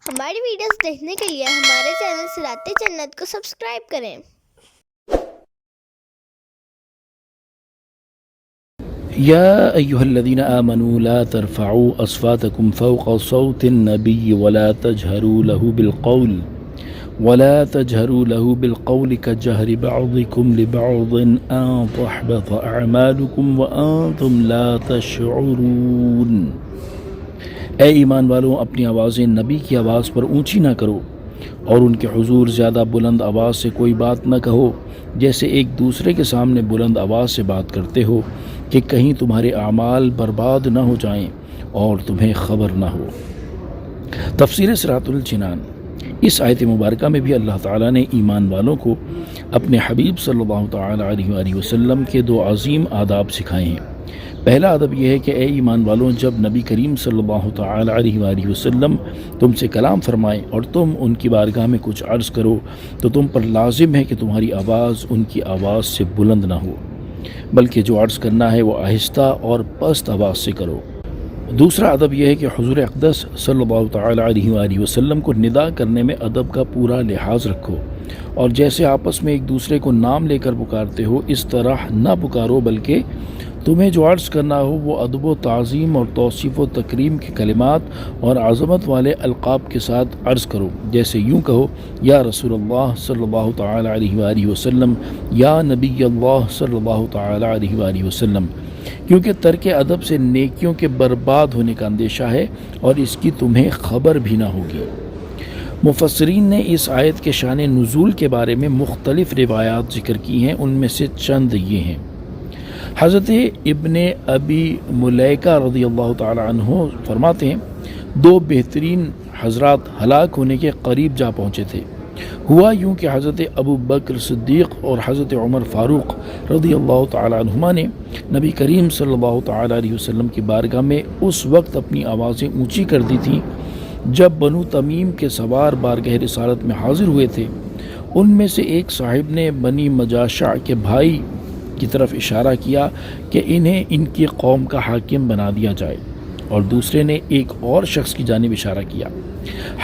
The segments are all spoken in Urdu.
ہماری ویڈیوز دیکھنے کے لیے ہمارے چینل صراط جنت کو سبسکرائب کریں۔ يا أيها الذين آمنوا لا ترفعوا أصواتكم فوق صوت النبي ولا تجهروا له بالقول كجهر بعضكم لبعض أن تحبط أعمالكم وأنتم لا تشعرون۔ اے ایمان والوں، اپنی آوازیں نبی کی آواز پر اونچی نہ کرو اور ان کے حضور زیادہ بلند آواز سے کوئی بات نہ کہو، جیسے ایک دوسرے کے سامنے بلند آواز سے بات کرتے ہو کہ کہیں تمہارے اعمال برباد نہ ہو جائیں اور تمہیں خبر نہ ہو۔ تفسیر صراط الجنان۔ اس آیت مبارکہ میں بھی اللہ تعالیٰ نے ایمان والوں کو اپنے حبیب صلی اللہ تعالیٰ علیہ وآلہ وسلم کے دو عظیم آداب سکھائے ہیں۔ پہلا ادب یہ ہے کہ اے ایمان والوں، جب نبی کریم صلی اللہ تعالیٰ علیہ وآلہ وسلم تم سے کلام فرمائیں اور تم ان کی بارگاہ میں کچھ عرض کرو تو تم پر لازم ہے کہ تمہاری آواز ان کی آواز سے بلند نہ ہو، بلکہ جو عرض کرنا ہے وہ آہستہ اور پست آواز سے کرو۔ دوسرا ادب یہ ہے کہ حضور اقدس صلی اللہ تعالیٰ علیہ وآلہ وسلم کو ندا کرنے میں ادب کا پورا لحاظ رکھو، اور جیسے آپس میں ایک دوسرے کو نام لے کر پکارتے ہو اس طرح نہ پکارو، بلکہ تمہیں جو عرض کرنا ہو وہ ادب و تعظیم اور توصیف و تکریم کے کلمات اور عظمت والے القاب کے ساتھ عرض کرو، جیسے یوں کہو یا رسول اللہ صلی اللہ تعالیٰ علیہ وآلہ وسلم، یا نبی اللہ صلی اللہ تعالیٰ علیہ وآلہ وسلم، کیونکہ ترک ادب سے نیکیوں کے برباد ہونے کا اندیشہ ہے اور اس کی تمہیں خبر بھی نہ ہوگی۔ مفسرین نے اس آیت کے شان نزول کے بارے میں مختلف روایات ذکر کی ہیں، ان میں سے چند یہ ہیں۔ حضرت ابن ابی ملیکہ رضی اللہ تعالیٰ عنہ فرماتے ہیں، دو بہترین حضرات ہلاک ہونے کے قریب جا پہنچے تھے۔ ہوا یوں کہ حضرت ابو بکر صدیق اور حضرت عمر فاروق رضی اللہ تعالیٰ عنہما نے نبی کریم صلی اللہ تعالیٰ علیہ وسلم کی بارگاہ میں اس وقت اپنی آوازیں اونچی کر دی تھیں جب بنو تمیم کے سوار بارگاہ رسالت میں حاضر ہوئے تھے۔ ان میں سے ایک صاحب نے بنی مجاشع کے بھائی کی طرف اشارہ کیا کہ انہیں ان کی قوم کا حاکم بنا دیا جائے، اور دوسرے نے ایک اور شخص کی جانب اشارہ کیا۔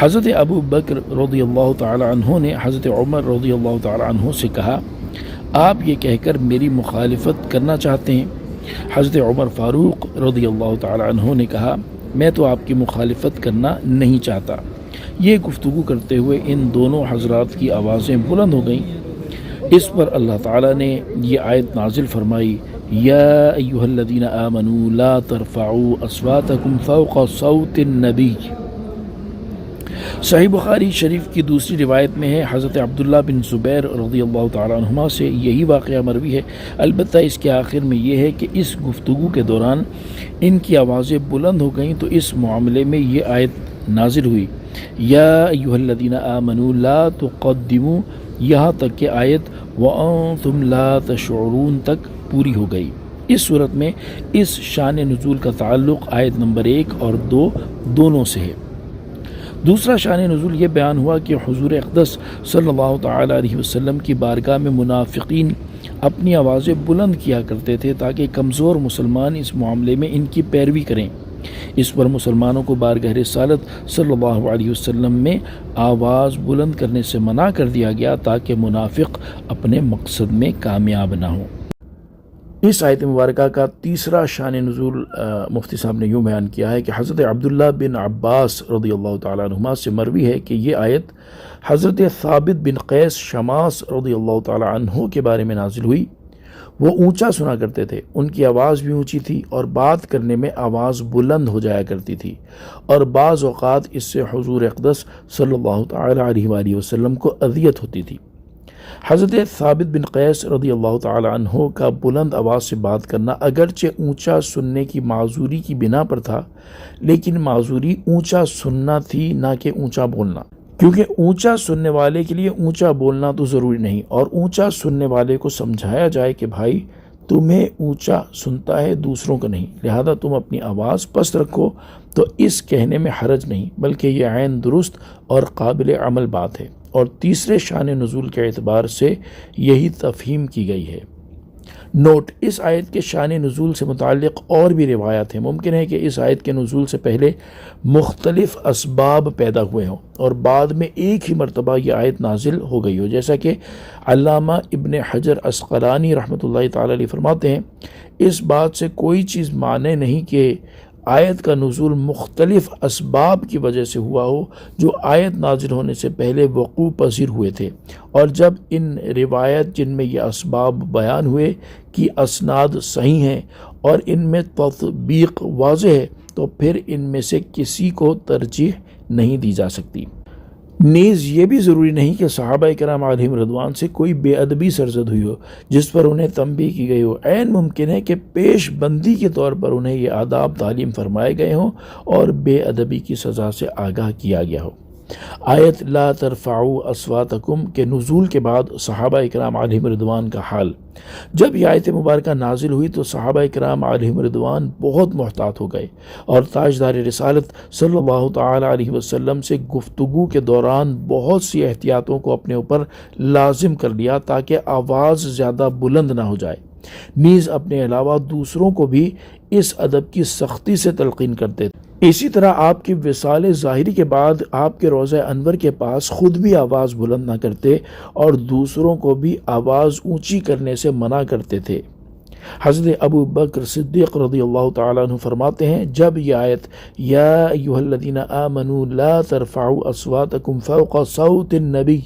حضرت ابو بکر رضی اللہ تعالی عنہ نے حضرت عمر رضی اللہ تعالی عنہ سے کہا، آپ یہ کہہ کر میری مخالفت کرنا چاہتے ہیں؟ حضرت عمر فاروق رضی اللہ تعالی عنہ نے کہا، میں تو آپ کی مخالفت کرنا نہیں چاہتا۔ یہ گفتگو کرتے ہوئے ان دونوں حضرات کی آوازیں بلند ہو گئیں۔ اس پر اللہ تعالیٰ نے یہ آیت نازل فرمائی، یا ایہا الذین آمنوا لا ترفعوا اصواتکم فوق صوت النبی۔ صحیح بخاری شریف کی دوسری روایت میں ہے، حضرت عبداللہ بن زبیر رضی اللہ تعالیٰ عنہما سے یہی واقعہ مروی ہے، البتہ اس کے آخر میں یہ ہے کہ اس گفتگو کے دوران ان کی آوازیں بلند ہو گئیں تو اس معاملے میں یہ آیت نازل ہوئی، یا ایہا الذین آمنوا لا تقدموا، یہاں تک کہ آیت وَأَنْتُمْ لَا تَشْعُرُونَ تک پوری ہو گئی۔ اس صورت میں اس شان نزول کا تعلق آیت نمبر 1 اور 2 دونوں سے ہے۔ دوسرا شان نزول یہ بیان ہوا کہ حضور اقدس صلی اللہ تعالیٰ علیہ وسلم کی بارگاہ میں منافقین اپنی آوازیں بلند کیا کرتے تھے تاکہ کمزور مسلمان اس معاملے میں ان کی پیروی کریں۔ اس پر مسلمانوں کو بارگاہ رسالت صلی اللہ علیہ وسلم میں آواز بلند کرنے سے منع کر دیا گیا تاکہ منافق اپنے مقصد میں کامیاب نہ ہوں۔ اس آیت مبارکہ کا تیسرا شان نزول مفتی صاحب نے یوں بیان کیا ہے کہ حضرت عبداللہ بن عباس رضی اللہ تعالیٰ عنہما سے مروی ہے کہ یہ آیت حضرت ثابت بن قیس شماس رضی اللہ تعالیٰ عنہ کے بارے میں نازل ہوئی۔ وہ اونچا سنا کرتے تھے، ان کی آواز بھی اونچی تھی اور بات کرنے میں آواز بلند ہو جایا کرتی تھی، اور بعض اوقات اس سے حضور اقدس صلی اللہ تعالیٰ علیہ وآلہ وسلم کو اذیت ہوتی تھی۔ حضرت ثابت بن قیس رضی اللہ تعالیٰ عنہ کا بلند آواز سے بات کرنا اگرچہ اونچا سننے کی معذوری کی بنا پر تھا، لیکن معذوری اونچا سننا تھی نہ کہ اونچا بولنا، کیونکہ اونچا سننے والے کے لیے اونچا بولنا تو ضروری نہیں، اور اونچا سننے والے کو سمجھایا جائے کہ بھائی تمہیں اونچا سنتا ہے، دوسروں کا نہیں، لہذا تم اپنی آواز پست رکھو، تو اس کہنے میں حرج نہیں، بلکہ یہ عین درست اور قابل عمل بات ہے، اور تیسرے شان نزول کے اعتبار سے یہی تفہیم کی گئی ہے۔ نوٹ: اس آیت کے شان نزول سے متعلق اور بھی روایات ہیں۔ ممکن ہے کہ اس آیت کے نزول سے پہلے مختلف اسباب پیدا ہوئے ہوں اور بعد میں ایک ہی مرتبہ یہ آیت نازل ہو گئی ہو، جیسا کہ علامہ ابن حجر عسقلانی رحمۃ اللہ تعالی علیہ فرماتے ہیں، اس بات سے کوئی چیز مانے نہیں کہ آیت کا نزول مختلف اسباب کی وجہ سے ہوا ہو جو آیت نازل ہونے سے پہلے وقوع پذیر ہوئے تھے، اور جب ان روایت جن میں یہ اسباب بیان ہوئے کی اسناد صحیح ہیں اور ان میں تطبیق واضح ہے تو پھر ان میں سے کسی کو ترجیح نہیں دی جا سکتی۔ نیز یہ بھی ضروری نہیں کہ صحابہ کرام علیہم رضوان سے کوئی بے ادبی سرزد ہوئی ہو جس پر انہیں تنبیہ کی گئی ہو۔ عین ممکن ہے کہ پیش بندی کے طور پر انہیں یہ آداب تعلیم فرمائے گئے ہوں اور بے ادبی کی سزا سے آگاہ کیا گیا ہو۔ آیت لا ترفعوا اصواتکم کے نزول کے بعد صحابہ کرام علیہم رضوان کا حال: جب یہ آیت مبارکہ نازل ہوئی تو صحابہ کرام علیہم رضوان بہت محتاط ہو گئے اور تاجدار رسالت صلی اللہ تعالی علیہ وسلم سے گفتگو کے دوران بہت سی احتیاطوں کو اپنے اوپر لازم کر لیا تاکہ آواز زیادہ بلند نہ ہو جائے۔ نیز اپنے علاوہ دوسروں کو بھی اس ادب کی سختی سے تلقین کرتے تھے۔ اسی طرح آپ کی وصال ظاہری کے بعد آپ کے روضہ انور کے پاس خود بھی آواز بلند نہ کرتے اور دوسروں کو بھی آواز اونچی کرنے سے منع کرتے تھے۔ حضرت ابو بکر صدیق رضی اللہ تعالیٰ عنہ فرماتے ہیں، جب یہ آیت یا ایھا الذین آمنوا لا ترفعوا اصواتکم فوق صوت النبی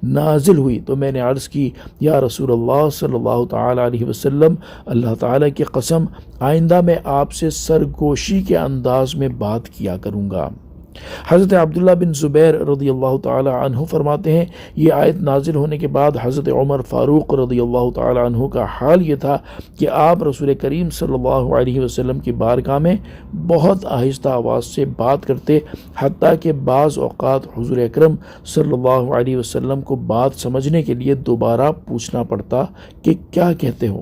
نازل ہوئی تو میں نے عرض کی، یا رسول اللہ صلی اللہ تعالیٰ علیہ وسلم، اللہ تعالیٰ کی قسم آئندہ میں آپ سے سرگوشی کے انداز میں بات کیا کروں گا۔ حضرت عبداللہ بن زبیر رضی اللہ تعالی عنہ فرماتے ہیں، یہ آیت نازل ہونے کے بعد حضرت عمر فاروق رضی اللہ تعالی عنہ کا حال یہ تھا کہ آپ رسول کریم صلی اللہ علیہ وسلم کی بارگاہ میں بہت آہستہ آواز سے بات کرتے، حتیٰ کہ بعض اوقات حضور اکرم صلی اللہ علیہ وسلم کو بات سمجھنے کے لیے دوبارہ پوچھنا پڑتا کہ کیا کہتے ہو۔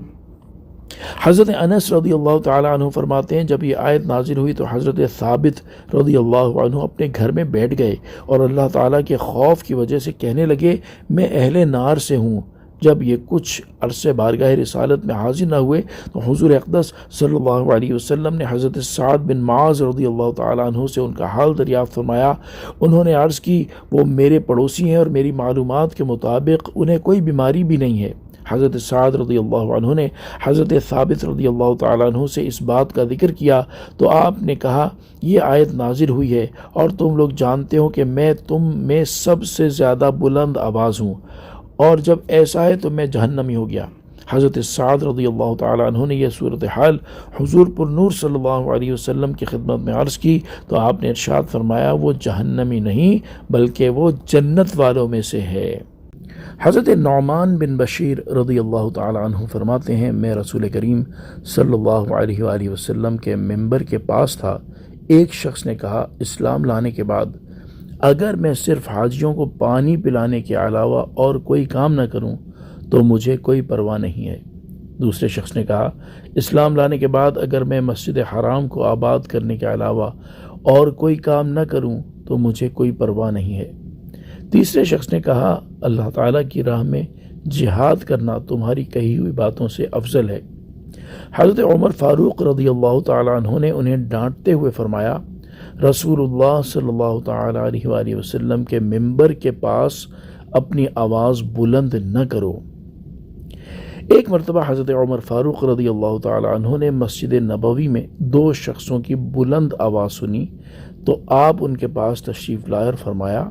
حضرت انس رضی اللہ تعالیٰ عنہ فرماتے ہیں، جب یہ آیت نازل ہوئی تو حضرت ثابت رضی اللہ عنہ اپنے گھر میں بیٹھ گئے اور اللہ تعالیٰ کے خوف کی وجہ سے کہنے لگے، میں اہل نار سے ہوں۔ جب یہ کچھ عرصے بارگاہ رسالت میں حاضر نہ ہوئے تو حضور اقدس صلی اللہ علیہ وسلم نے حضرت سعد بن معاذ رضی اللہ تعالیٰ عنہ سے ان کا حال دریافت فرمایا۔ انہوں نے عرض کی، وہ میرے پڑوسی ہیں اور میری معلومات کے مطابق انہیں کوئی بیماری بھی نہیں ہے۔ حضرت سعد رضی اللہ عنہ نے حضرت ثابت رضی اللہ تعالیٰ عنہ سے اس بات کا ذکر کیا تو آپ نے کہا، یہ آیت نازل ہوئی ہے اور تم لوگ جانتے ہو کہ میں تم میں سب سے زیادہ بلند آواز ہوں، اور جب ایسا ہے تو میں جہنمی ہو گیا۔ حضرت سعد رضی اللہ تعالیٰ عنہ نے یہ صورتحال حضور پر نور صلی اللہ علیہ وسلم کی خدمت میں عرض کی تو آپ نے ارشاد فرمایا، وہ جہنمی نہیں بلکہ وہ جنت والوں میں سے ہے۔ حضرت نعمان بن بشیر رضی اللہ تعالیٰ عنہ فرماتے ہیں، میں رسول کریم صلی اللہ علیہ وآلہ وسلم کے ممبر کے پاس تھا۔ ایک شخص نے کہا، اسلام لانے کے بعد اگر میں صرف حاجیوں کو پانی پلانے کے علاوہ اور کوئی کام نہ کروں تو مجھے کوئی پرواہ نہیں ہے۔ دوسرے شخص نے کہا، اسلام لانے کے بعد اگر میں مسجد حرام کو آباد کرنے کے علاوہ اور کوئی کام نہ کروں تو مجھے کوئی پرواہ نہیں ہے۔ تیسرے شخص نے کہا، اللہ تعالیٰ کی راہ میں جہاد کرنا تمہاری کہی ہوئی باتوں سے افضل ہے۔ حضرت عمر فاروق رضی اللہ تعالیٰ عنہ نے انہیں ڈانٹتے ہوئے فرمایا، رسول اللہ صلی اللہ تعالیٰ علیہ وآلہ وسلم کے ممبر کے پاس اپنی آواز بلند نہ کرو۔ ایک مرتبہ حضرت عمر فاروق رضی اللہ تعالیٰ عنہ نے مسجد نبوی میں دو شخصوں کی بلند آواز سنی تو آپ ان کے پاس تشریف لائے اور فرمایا،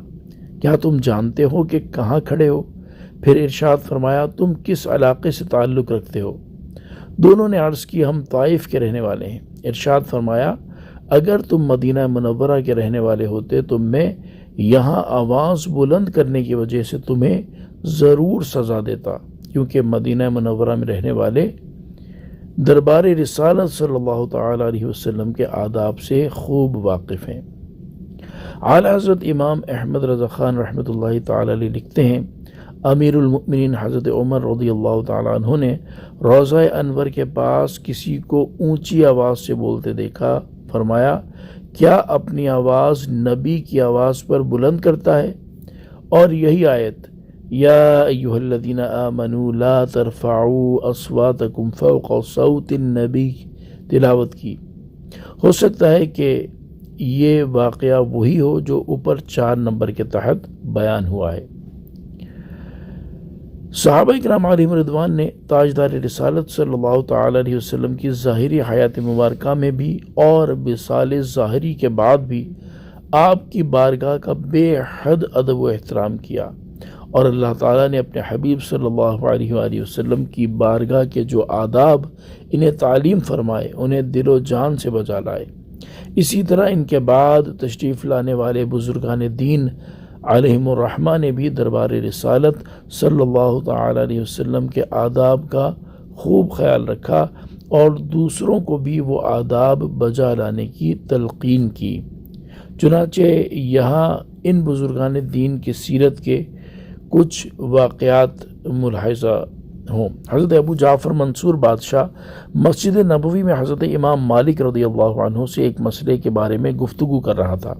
کیا تم جانتے ہو کہ کہاں کھڑے ہو؟ پھر ارشاد فرمایا، تم کس علاقے سے تعلق رکھتے ہو؟ دونوں نے عرض کی، ہم طائف کے رہنے والے ہیں۔ ارشاد فرمایا، اگر تم مدینہ منورہ کے رہنے والے ہوتے تو میں یہاں آواز بلند کرنے کی وجہ سے تمہیں ضرور سزا دیتا، کیونکہ مدینہ منورہ میں رہنے والے دربار رسالت صلی اللہ تعالی علیہ وسلم کے آداب سے خوب واقف ہیں۔ اعلی حضرت امام احمد رضا خان رحمۃ اللہ تعالی علیہ لکھتے ہیں، امیر المؤمنین حضرت عمر رضی اللہ تعالیٰ عنہ نے روضہ انور کے پاس کسی کو اونچی آواز سے بولتے دیکھا، فرمایا، کیا اپنی آواز نبی کی آواز پر بلند کرتا ہے؟ اور یہی آیت یا ایہا الذین آمنوا لا ترفعوا اصواتکم فوق صوت النبی تلاوت کی۔ ہو سکتا ہے کہ یہ واقعہ وہی ہو جو اوپر 4 نمبر کے تحت بیان ہوا ہے۔ صحابہ کرام علیہم رضوان نے تاجدار رسالت صلی اللہ تعالی علیہ وسلم کی ظاہری حیات مبارکہ میں بھی اور وصال ظاہری کے بعد بھی آپ کی بارگاہ کا بے حد ادب و احترام کیا، اور اللہ تعالیٰ نے اپنے حبیب صلی اللہ علیہ وآلہ وسلم کی بارگاہ کے جو آداب انہیں تعلیم فرمائے انہیں دل و جان سے بجا لائے۔ اسی طرح ان کے بعد تشریف لانے والے بزرگان دین علیہم الرحمہ نے بھی دربار رسالت صلی اللہ تعالی علیہ وسلم کے آداب کا خوب خیال رکھا اور دوسروں کو بھی وہ آداب بجا لانے کی تلقین کی۔ چنانچہ یہاں ان بزرگان دین کی سیرت کے کچھ واقعات ملاحظہ ہوں۔ حضرت ابو جعفر منصور بادشاہ مسجد نبوی میں حضرت امام مالک رضی اللہ عنہ سے ایک مسئلے کے بارے میں گفتگو کر رہا تھا۔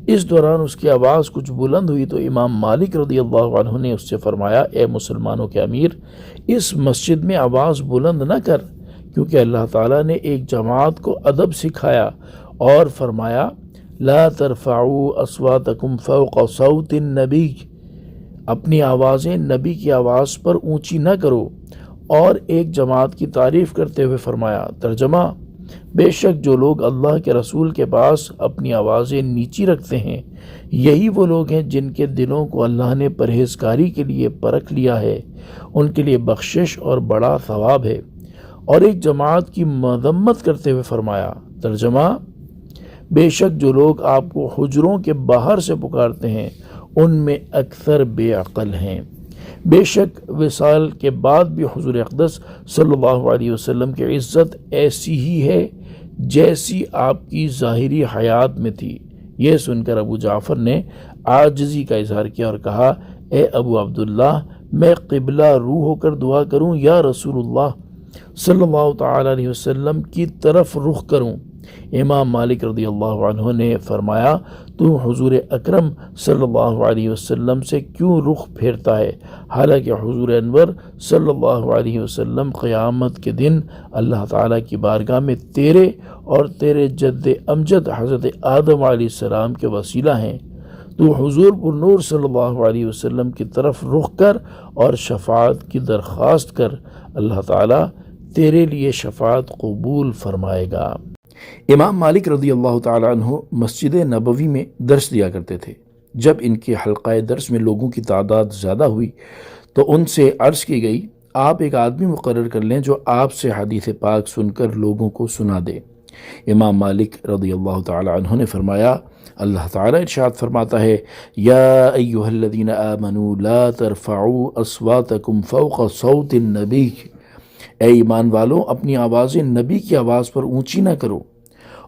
اس دوران اس کی آواز کچھ بلند ہوئی تو امام مالک رضی اللہ عنہ نے اس سے فرمایا، اے مسلمانوں کے امیر، اس مسجد میں آواز بلند نہ کر، کیونکہ اللہ تعالیٰ نے ایک جماعت کو ادب سکھایا اور فرمایا لا ترفعوا اصواتکم فوق صوت النبی، اپنی آوازیں نبی کی آواز پر اونچی نہ کرو، اور ایک جماعت کی تعریف کرتے ہوئے فرمایا، ترجمہ، بے شک جو لوگ اللہ کے رسول کے پاس اپنی آوازیں نیچی رکھتے ہیں یہی وہ لوگ ہیں جن کے دلوں کو اللہ نے پرہیزکاری کے لیے پرکھ لیا ہے، ان کے لیے بخشش اور بڑا ثواب ہے۔ اور ایک جماعت کی مذمت کرتے ہوئے فرمایا، ترجمہ، بے شک جو لوگ آپ کو حجروں کے باہر سے پکارتے ہیں ان میں اکثر بے عقل ہیں۔ بے شک وصال کے بعد بھی حضور اقدس صلی اللہ علیہ وسلم کی عزت ایسی ہی ہے جیسی آپ کی ظاہری حیات میں تھی۔ یہ سن کر ابو جعفر نے عاجزی کا اظہار کیا اور کہا، اے ابو عبداللہ، میں قبلہ رو ہو کر دعا کروں یا رسول اللہ صلی اللہ تعالی علیہ وسلم کی طرف رخ کروں؟ امام مالک رضی اللہ عنہ نے فرمایا، تو حضور اکرم صلی اللہ علیہ وسلم سے کیوں رخ پھیرتا ہے، حالانکہ حضور انور صلی اللہ علیہ وسلم قیامت کے دن اللہ تعالیٰ کی بارگاہ میں تیرے اور تیرے جد امجد حضرت آدم علیہ السلام کے وسیلہ ہیں۔ تو حضور پر نور صلی اللہ علیہ وسلم کی طرف رخ کر اور شفاعت کی درخواست کر، اللہ تعالیٰ تیرے لیے شفاعت قبول فرمائے گا۔ امام مالک رضی اللہ تعالی عنہ مسجد نبوی میں درس دیا کرتے تھے۔ جب ان کے حلقہ درس میں لوگوں کی تعداد زیادہ ہوئی تو ان سے عرض کی گئی، آپ ایک آدمی مقرر کر لیں جو آپ سے حدیث پاک سن کر لوگوں کو سنا دے۔ امام مالک رضی اللہ تعالی عنہ نے فرمایا، اللہ تعالیٰ ارشاد فرماتا ہے، یا ایہا الذین آمنوا لا ترفعوا اصواتکم فوق صوت النبی، اے ایمان والوں، اپنی آوازیں نبی کی آواز پر اونچی نہ کرو۔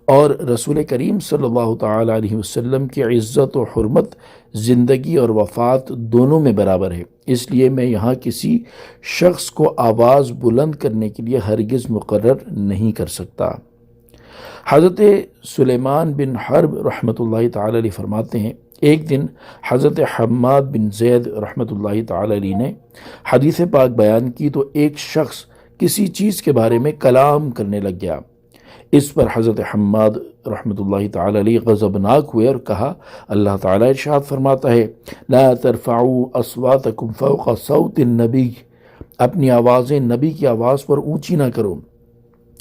اور رسول کریم صلی اللہ تعالی علیہ وسلم کی عزت و حرمت زندگی اور وفات دونوں میں برابر ہے، اس لیے میں یہاں کسی شخص کو آواز بلند کرنے کے لیے ہرگز مقرر نہیں کر سکتا۔ حضرت سلیمان بن حرب رحمۃ اللہ تعالی علیہ فرماتے ہیں، ایک دن حضرت حماد بن زید رحمۃ اللہ تعالی علیہ نے حدیث پاک بیان کی تو ایک شخص کسی چیز کے بارے میں کلام کرنے لگ گیا۔ اس پر حضرت حماد رحمۃ اللہ تعالی علیہ غضبناک ہوئے اور کہا، اللہ تعالیٰ ارشاد فرماتا ہے، لا ترفعوا اصواتکم فوق صوت النبی، اپنی آوازیں نبی کی آواز پر اونچی نہ کرو۔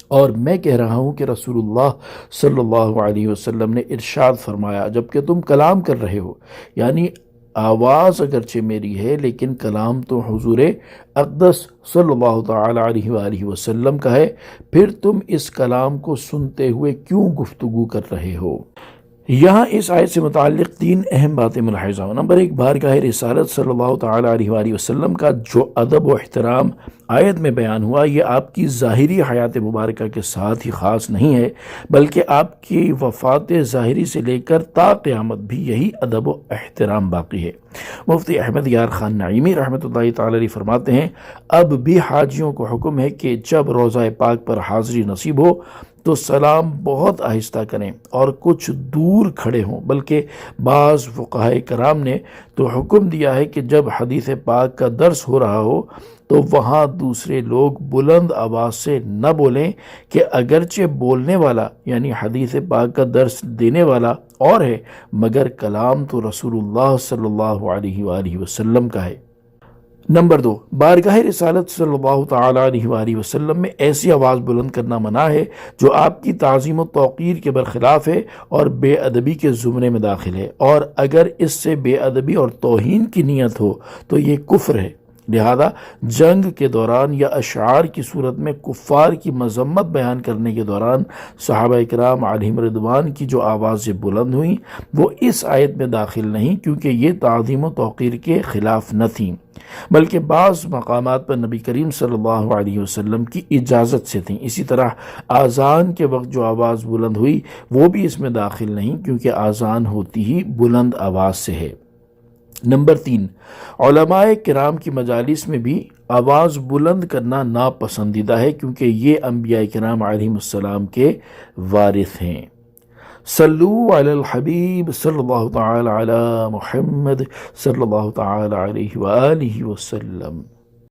اور میں کہہ رہا ہوں کہ رسول اللہ صلی اللہ علیہ وسلم نے ارشاد فرمایا جبکہ تم کلام کر رہے ہو، یعنی آواز اگرچہ میری ہے لیکن کلام تو حضور اقدس صلی اللہ تعالی علیہ وآلہ وسلم کا ہے، پھر تم اس کلام کو سنتے ہوئے کیوں گفتگو کر رہے ہو؟ یہاں اس آیت سے متعلق 3 اہم باتیں ملاحظہ ہوں۔ نمبر 1، بارگاہ رسالت صلی اللہ تعالی علیہ وآلہ وسلم کا جو ادب و احترام آیت میں بیان ہوا یہ آپ کی ظاہری حیات مبارکہ کے ساتھ ہی خاص نہیں ہے، بلکہ آپ کی وفات ظاہری سے لے کر تا قیامت بھی یہی ادب و احترام باقی ہے۔ مفتی احمد یار خان نعیمی رحمۃ اللہ تعالی علیہ فرماتے ہیں، اب بھی حاجیوں کو حکم ہے کہ جب روضہ پاک پر حاضری نصیب ہو تو سلام بہت آہستہ کریں اور کچھ دور کھڑے ہوں، بلکہ بعض فقہائے کرام نے تو حکم دیا ہے کہ جب حدیث پاک کا درس ہو رہا ہو تو وہاں دوسرے لوگ بلند آواز سے نہ بولیں کہ اگرچہ بولنے والا یعنی حدیث پاک کا درس دینے والا اور ہے، مگر کلام تو رسول اللہ صلی اللہ علیہ وآلہ وسلم کا ہے۔ نمبر 2، بارگاہ رسالت صلی اللہ تعالیٰ علیہ وآلہ وسلم میں ایسی آواز بلند کرنا منع ہے جو آپ کی تعظیم و توقیر کے برخلاف ہے اور بے ادبی کے زمرے میں داخل ہے، اور اگر اس سے بے ادبی اور توہین کی نیت ہو تو یہ کفر ہے۔ لہذا جنگ کے دوران یا اشعار کی صورت میں کفار کی مذمت بیان کرنے کے دوران صحابہ کرام علیہم رضوان کی جو آوازیں بلند ہوئیں وہ اس آیت میں داخل نہیں، کیونکہ یہ تعظیم و توقیر کے خلاف نہ تھیں، بلکہ بعض مقامات پر نبی کریم صلی اللہ علیہ وسلم کی اجازت سے تھیں۔ اسی طرح آذان کے وقت جو آواز بلند ہوئی وہ بھی اس میں داخل نہیں، کیونکہ آذان ہوتی ہی بلند آواز سے ہے۔ نمبر 3، علماء کرام کی مجالس میں بھی آواز بلند کرنا ناپسندیدہ ہے، کیونکہ یہ انبیاء کرام علیہم السلام کے وارث ہیں۔ صلو علی الحبیب صلی اللہ تعالی علی محمد صلی اللہ تعالی علیہ وآلہ وسلم۔